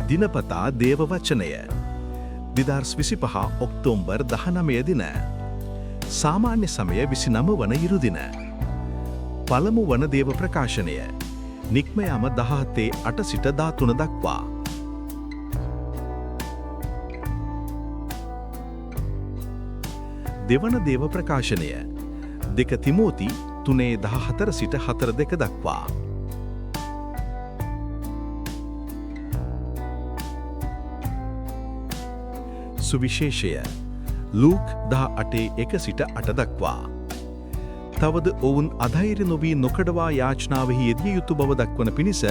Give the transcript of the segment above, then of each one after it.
දිනපතා දේව වචනය 2025 ඔක්තෝබර් 19 දින සාමාන්‍ය සමය 29 වන ඉරුදින පළමු වන දේව ප්‍රකාශනය නික්ම යාම 17:08 සිට 13 දක්වා දෙවන දේව ප්‍රකාශනය 2 තිමෝති 3:14 සිට 4:2 දක්වා සුවිශේෂය ලූක් 18:1 සිට 8 දක්වා තවද ඔවුන් අධෛර්ය නොවී නොකඩවා යාචනාවෙහි යෙදිය යුතු බව දක්වන පිණිස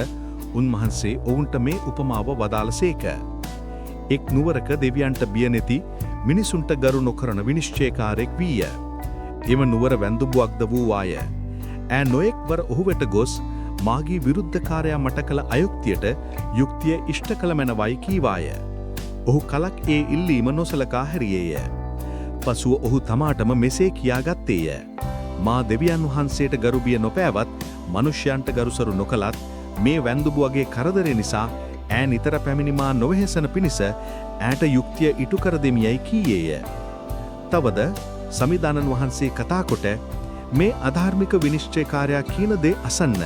උන්වහන්සේ ඔවුන්ට මේ උපමාව වදාළසේක. එක් නුවරක දෙවියන්ට බිය නැති මිනිසුන්ට ගරු නොකරන විනිශ්චයකාරයෙක් වීය. එම නුවර වැන්දුබුවක්ද වූවාය. ඈ නොයෙක් වර ඔහු වෙත ගොස් මාගේ විරුද්ධකාරයා මට කළ අයුක්තියට යුක්තිය ඉෂ්ට කළ මැනවයි කීවාය. ඔහු කලක් ඒ ඉල්ලීම නොසලකා හැරියේය. පසුව ඔහු තමාටම මෙසේ කියාගත්තේය. මා දෙවියන් වහන්සේට ගරුබිය නොපෑවත් මනුෂ්‍යයන්ට ගරුසරු නොකලත් මේ වැන්දුබුවගේ කරදරය නිසා ඈ නිතර පැමිණි මා නොවෙහෙසන පිණිස ඈට යුක්තිය ඉටු කර දෙමියයි කීයේය. තවද සමිදානන් වහන්සේ කතා කොට මේ අධාර්මික විනිශ්චයකාරයා කීන දේ අසන්න.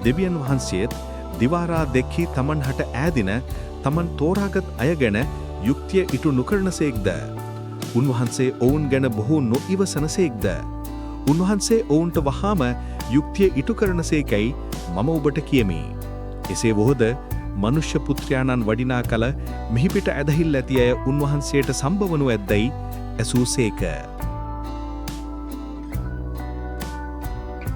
දෙවියන් වහන්සේත් දිවාරා දෙක්හි තමන් හට ඈදින තමන් තෝරාගත් අය ගැන යුක්තිය ඉටු නොකරනසේක්ද. උන්වහන්සේ ඔවුන් ගැන බොහෝ නොඉවසනසේක්ද. උන්වහන්සේ ඔවුන්ට වහාම යුක්තිය ඉටු කරනසේකැයි මම ඔබට කියමි. එසේ වොහොද මනුෂ්‍ය පුත්‍රයාණන් වඩිනා කල මිහිපිට ඇදහිල් ඇති අය උන්වහන්සේට සම්භවනු ඇද්දැයි ඇසූ සේක.